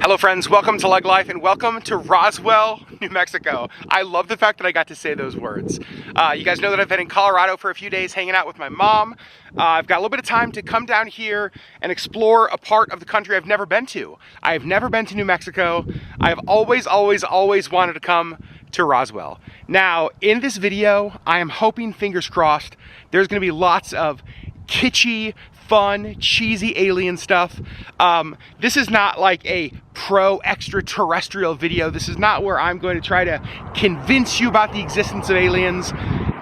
Hello friends, welcome to Legg Life and welcome to Roswell, New Mexico. I love the fact that I got to say those words. You guys know that I've been in Colorado for a few days hanging out with my mom. I've got a little bit of time to come down here and explore a part of the country I've never been to. I have never been to New Mexico. I have always wanted to come to Roswell. Now, in this video, I am hoping, fingers crossed, there's gonna be lots of kitschy, fun, cheesy alien stuff. This is not like a pro-extraterrestrial video. This is not where I'm going to try to convince you about the existence of aliens.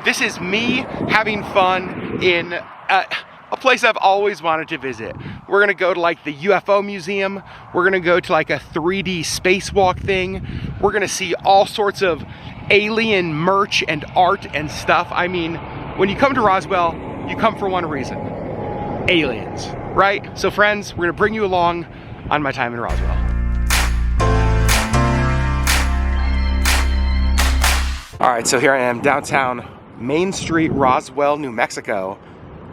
This is me having fun in a place I've always wanted to visit. We're gonna go to like the UFO Museum. We're gonna go to like a 3D spacewalk thing. We're gonna see all sorts of alien merch and art and stuff. I mean, when you come to Roswell, you come for one reason: aliens, right? So friends, we're gonna bring you along on my time in Roswell. All right, so here I am, downtown Main Street, Roswell, New Mexico.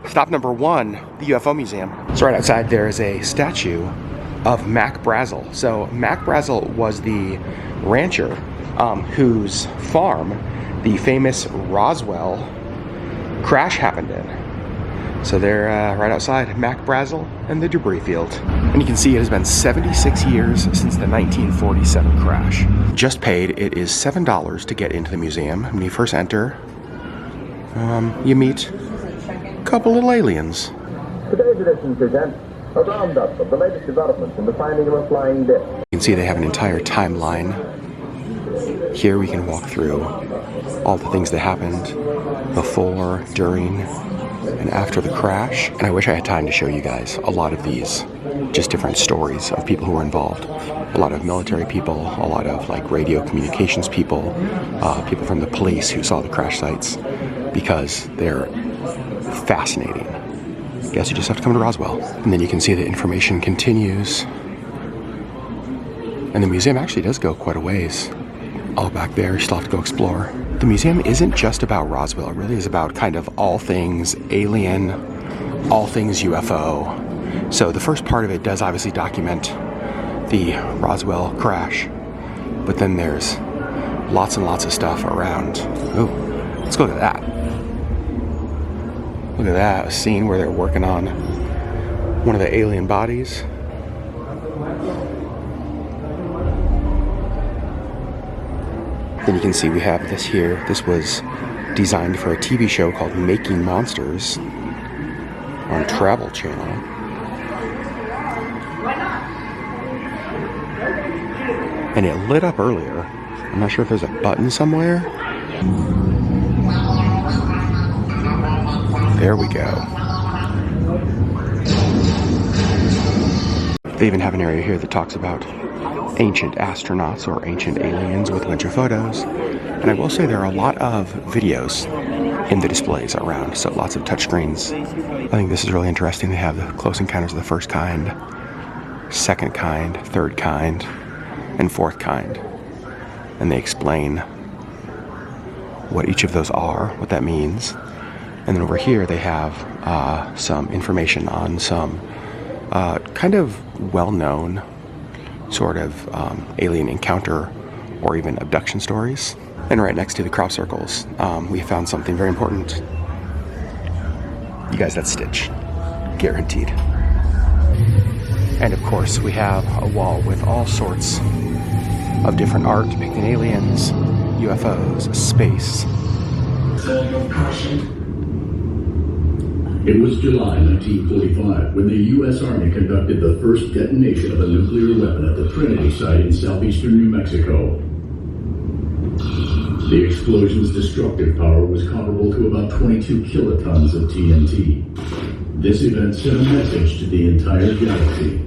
Stop number 1, the UFO Museum. So right outside there is a statue of Mac Brazel. So Mac Brazel was the rancher whose farm the famous Roswell crash happened in. So they're right outside Mac Brazel and the debris field. And you can see it has been 76 years since the 1947 crash. Just paid, it is $7 to get into the museum. When you first enter, you meet a couple little aliens. Today's edition presents a roundup of the latest developments in the finding of a flying disc. You can see they have an entire timeline. Here we can walk through all the things that happened before, during, and after the crash. And I wish I had time to show you guys a lot of these, just different stories of people who were involved. A lot of military people, a lot of like radio communications people, people from the police who saw the crash sites, because they're fascinating. Guess you just have to come to Roswell. And then you can see the information continues. And the museum actually does go quite a ways. All back there, you still have to go explore. The museum isn't just about Roswell, it really is about kind of all things alien, all things UFO. So the first part of it does obviously document the Roswell crash, but then there's lots and lots of stuff around. Oh, let's go to that. Look at that, a scene where they're working on one of the alien bodies. Then you can see we have this here. This was designed for a TV show called Making Monsters on Travel Channel. And it lit up earlier. I'm not sure if there's a button somewhere. There we go. They even have an area here that talks about ancient astronauts or ancient aliens with a bunch of photos. And I will say there are a lot of videos in the displays around, so lots of touchscreens. I think this is really interesting. They have the close encounters of the first kind, second kind, third kind, and fourth kind. And they explain what each of those are, what that means. And then over here they have some information on some kind of well-known sort of alien encounter or even abduction stories. And right next to the crop circles, we found something very important. You guys, that's Stitch. Guaranteed. And of course, we have a wall with all sorts of different art depicting aliens, UFOs, space. It was July 1945 when the U.S. Army conducted the first detonation of a nuclear weapon at the Trinity site in southeastern New Mexico. The explosion's destructive power was comparable to about 22 kilotons of TNT. This event sent a message to the entire galaxy: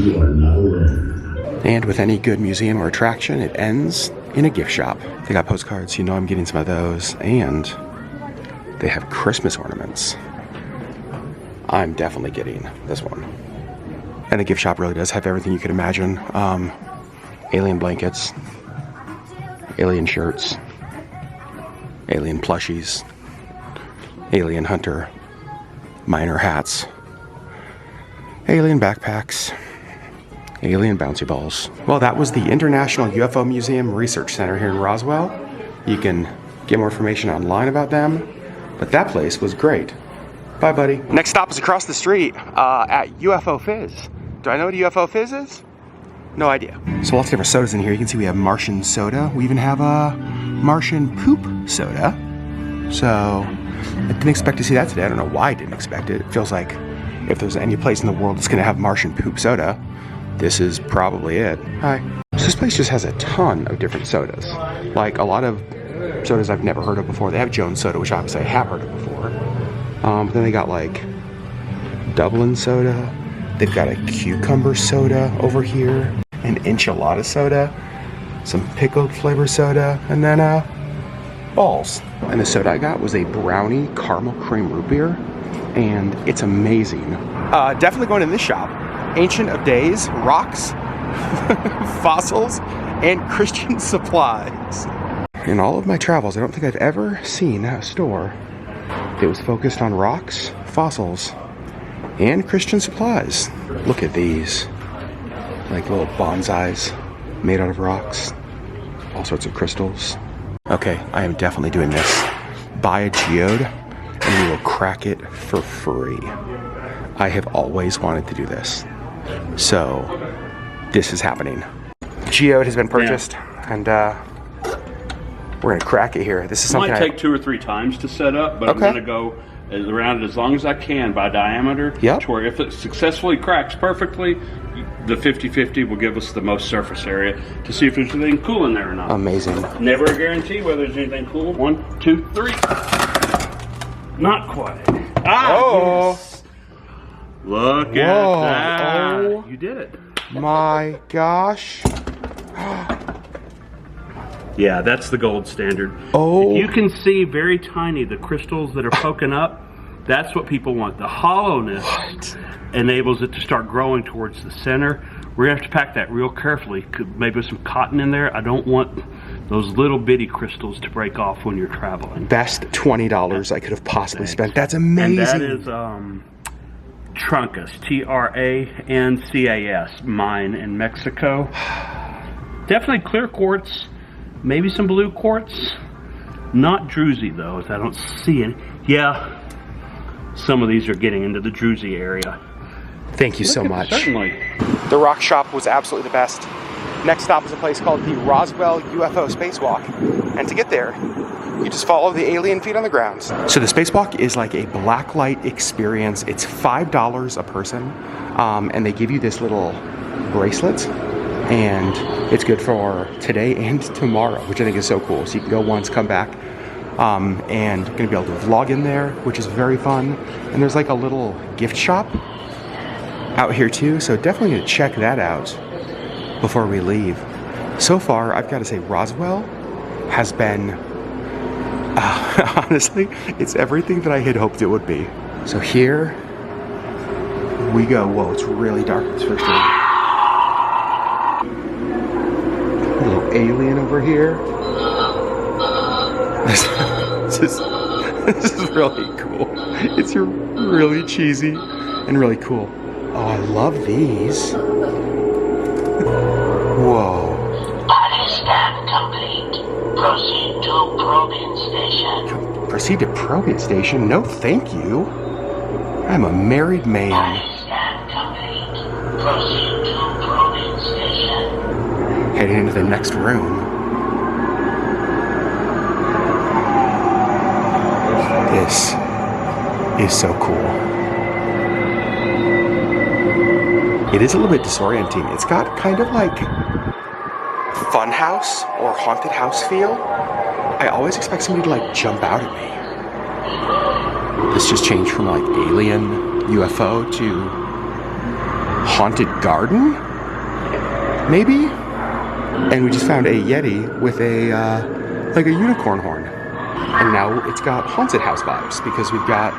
you are not alone. And with any good museum or attraction, it ends in a gift shop. They got postcards, you know I'm getting some of those, and they have Christmas ornaments. I'm definitely getting this one. And the gift shop really does have everything you could imagine. Alien blankets, alien shirts, alien plushies, alien hunter, miner hats, alien backpacks, Alien bouncy balls. Well, that was the International UFO Museum Research Center here in Roswell. You can get more information online about them, but that place was great. Bye, buddy. Next stop is across the street at UFO Fizz. Do I know what a UFO Fizz is? No idea. So lots of different sodas in here. You can see we have Martian soda. We even have a Martian poop soda. So I didn't expect to see that today. I don't know why I didn't expect it. It feels like if there's any place in the world that's gonna have Martian poop soda, this is probably it. Hi. So this place just has a ton of different sodas. Like a lot of sodas I've never heard of before. They have Jones soda, which obviously I have heard of before. But then they got like Dublin soda. They've got a cucumber soda over here, an enchilada soda, some pickled flavor soda, and then balls. And the soda I got was a brownie caramel cream root beer, and it's amazing. Definitely going in this shop. Ancient of Days, rocks, fossils, and Christian supplies. In all of my travels, I don't think I've ever seen a store that was focused on rocks, fossils, and Christian supplies. Look at these. Like little bonsais made out of rocks. All sorts of crystals. Okay, I am definitely doing this. Buy a geode and we will crack it for free. I have always wanted to do this. So, this is happening. Geode has been purchased, and we're gonna crack it here. This is something might take 2 or 3 times to set up, but Okay. I'm gonna go around it as long as I can by diameter. Yep. To where if it successfully cracks perfectly, the 50-50 will give us the most surface area to see if there's anything cool in there or not. Amazing. Never a guarantee whether there's anything cool. 1, 2, 3. Not quite. Ah! Oh. Yes. Look Whoa. at that. Oh. You did it. My gosh. Yeah, that's the gold standard. Oh. If you can see very tiny, the crystals that are poking up, that's what people want. The hollowness enables it to start growing towards the center. We're gonna have to pack that real carefully. Maybe with some cotton in there. I don't want those little bitty crystals to break off when you're traveling. Best $20 I could have possibly spent. That's amazing. And that is Truncas, Trancas, mine in Mexico. Definitely clear quartz, maybe some blue quartz. Not druzy though, as I don't see any. Yeah, some of these are getting into the druzy area. Thank you so much. Certainly. The rock shop was absolutely the best. Next stop is a place called the Roswell UFO Spacewalk. And to get there, you just follow the alien feet on the ground. So the spacewalk is like a blacklight experience. It's $5 a person. And they give you this little bracelet. And it's good for today and tomorrow, which I think is so cool. So you can go once, come back. And you're gonna be able to vlog in there, which is very fun. And there's like a little gift shop out here too. So definitely gonna check that out before we leave. So far, I've got to say Roswell has been, honestly, it's everything that I had hoped it would be. So here we go. Whoa, it's really dark this first time. A little alien over here. This is really cool. It's really cheesy and really cool. Oh, I love these. Whoa. Body scan complete. Proceed to probing station. Proceed to probing station? No, thank you. I'm a married man. Body scan complete. Proceed to probing station. Heading into the next room. This is so cool. It is a little bit disorienting. It's got kind of like fun house or haunted house feel. I always expect somebody to like jump out at me. This just changed from like alien UFO to haunted garden, maybe? And we just found a Yeti with a like a unicorn horn. And now it's got haunted house vibes because we've got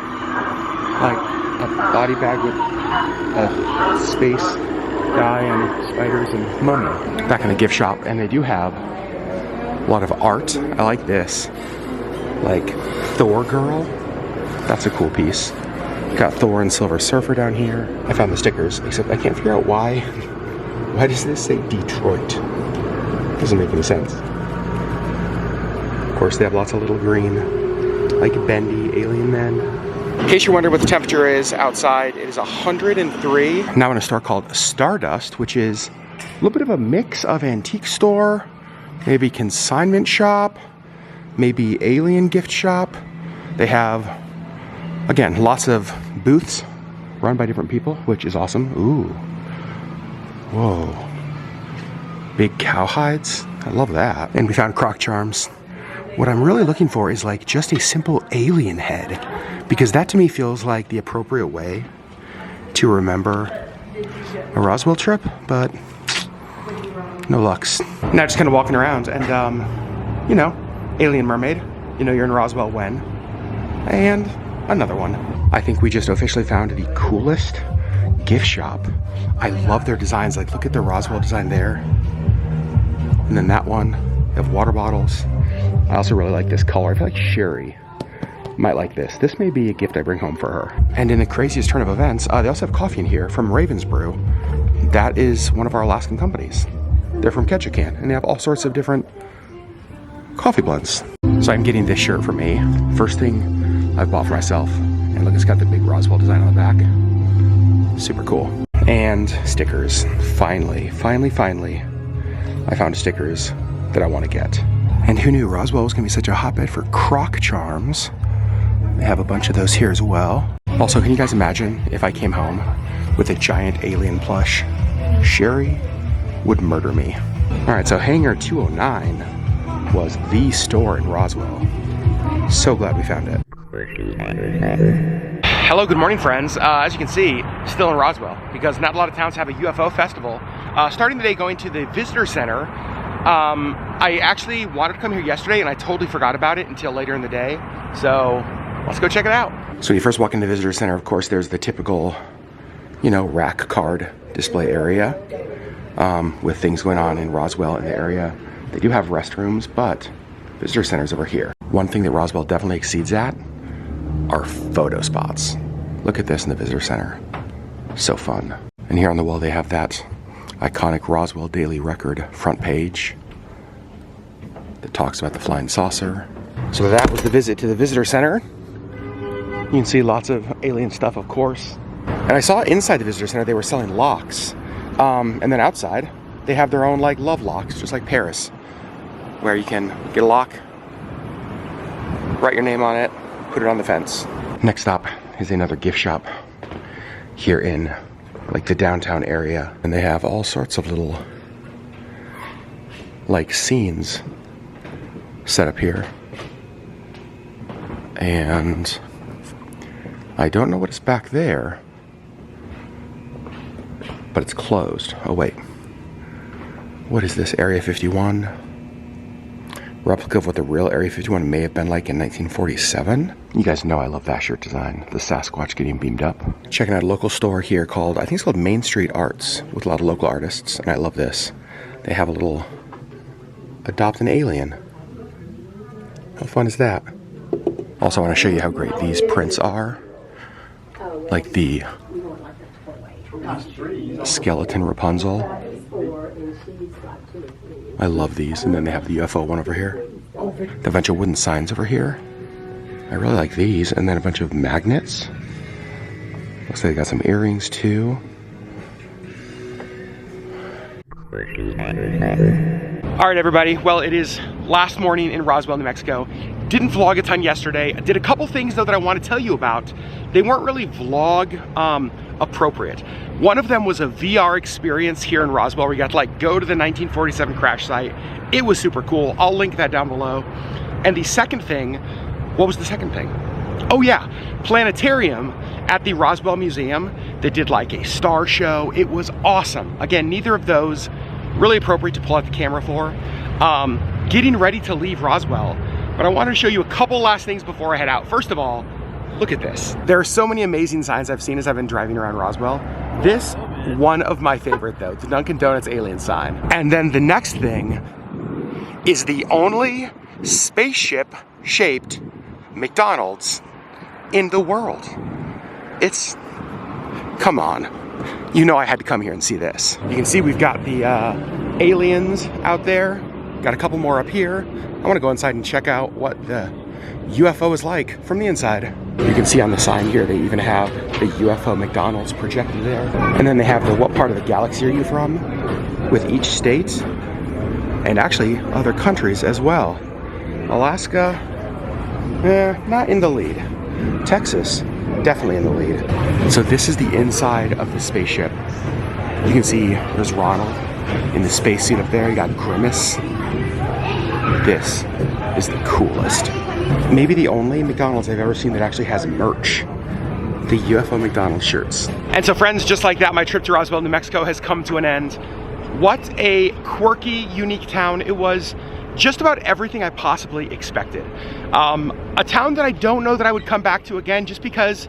like a body bag with a space guy and spiders and mummy. Back in the gift shop, and they do have a lot of art. I like this. Like Thor girl. That's a cool piece. Got Thor and Silver Surfer down here. I found the stickers, except I can't figure out why Why does this say Detroit? Doesn't make any sense. Of course, they have lots of little green, like bendy alien men. In case you're wondering what the temperature is outside, it is 103. Now in a store called Stardust, which is a little bit of a mix of antique store, maybe consignment shop, maybe alien gift shop. They have, again, lots of booths run by different people, which is awesome. Ooh. Whoa. Big cow hides. I love that. And we found croc charms. What I'm really looking for is like just a simple alien head, because that to me feels like the appropriate way to remember a Roswell trip, but no lucks. Now just kind of walking around and, you know, alien mermaid. You know you're in Roswell when. And another one. I think we just officially found the coolest gift shop. I love their designs. Like, look at the Roswell design there. And then that one, they have water bottles. I also really like this color. I feel like Sherri might like this. This may be a gift I bring home for her. And in the craziest turn of events, they also have coffee in here from Raven's Brew. That is one of our Alaskan companies. They're from Kitschy, and they have all sorts of different coffee blends. So I'm getting this shirt for me. First thing I've bought for myself. And look, it's got the big Roswell design on the back. Super cool. And stickers. Finally, I found stickers that I want to get. And who knew Roswell was going to be such a hotbed for croc charms? They have a bunch of those here as well. Also, can you guys imagine if I came home with a giant alien plush? Sherri would murder me. All right, so Hangar 209 was the store in Roswell. So glad we found it. Hello, good morning, friends. As you can see, still in Roswell, because not a lot of towns have a UFO festival. Starting the day going to the visitor center. I actually wanted to come here yesterday and I totally forgot about it until later in the day. So let's go check it out. So when you first walk into the visitor center, of course, there's the typical, you know, rack card display area with things going on in Roswell in the area. They do have restrooms, but visitor center's over here. One thing that Roswell definitely exceeds at are photo spots. Look at this in the visitor center. So fun. And here on the wall, they have that iconic Roswell Daily Record front page that talks about the flying saucer. So that was the visit to the visitor center. You can see lots of alien stuff, of course. And I saw inside the visitor center they were selling locks. And then outside, they have their own like love locks, just like Paris, where you can get a lock, write your name on it, put it on the fence. Next stop is another gift shop here in like the downtown area, and they have all sorts of little like scenes set up here, and I don't know what is back there, but it's closed. Oh wait, what is this? Area 51, replica of what the real Area 51 may have been like in 1947. You guys know I love that shirt design, the Sasquatch getting beamed up. Checking out a local store here called, I think it's called Main Street Arts, with a lot of local artists, and I love this. They have a little adopt an alien. How fun is that? Also, I want to show you how great these prints are. Like the skeleton Rapunzel. I love these. And then they have the UFO one over here. The bunch of wooden signs over here. I really like these. And then a bunch of magnets. Looks like they got some earrings too. All right, everybody. Well, it is last morning in Roswell, New Mexico. Didn't vlog a ton yesterday. I did a couple things though that I want to tell you about. They weren't really vlog appropriate. One of them was a VR experience here in Roswell where you got to like go to the 1947 crash site. It was super cool. I'll link that down below. And the second thing, what was the second thing? Oh yeah, planetarium at the Roswell Museum. They did like a star show. It was awesome. Again, neither of those really appropriate to pull out the camera for. Getting ready to leave Roswell, but I wanted to show you a couple last things before I head out. First of all, look at this. There are so many amazing signs I've seen as I've been driving around Roswell. This, one of my favorite though, the Dunkin' Donuts alien sign. And then the next thing is the only spaceship-shaped McDonald's in the world. It's, come on. you know I had to come here and see this. You can see we've got the aliens out there. Got a couple more up here. I want to go inside and check out what the UFO is like from the inside. You can see on the sign here they even have the UFO McDonald's projected there. And then they have the what part of the galaxy are you from with each state and actually other countries as well. Alaska, not in the lead. Texas, definitely in the lead. And so this is the inside of the spaceship. You can see there's Ronald in the spacesuit up there. You got Grimace. This is the coolest. Maybe the only McDonald's I've ever seen that actually has merch. The UFO McDonald's shirts. And so friends, just like that, my trip to Roswell, New Mexico has come to an end. What a quirky, unique town. It was just about everything I possibly expected. A town that I don't know that I would come back to again, just because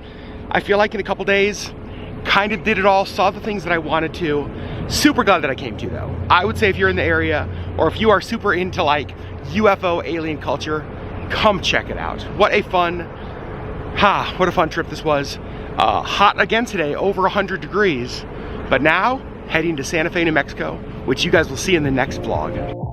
I feel like in a couple days, kind of did it all, saw the things that I wanted to. Super glad that I came to though. I would say if you're in the area, or if you are super into like UFO alien culture, come check it out. What a fun trip this was. Hot again today, over 100 degrees. But now, heading to Santa Fe, New Mexico, which you guys will see in the next vlog.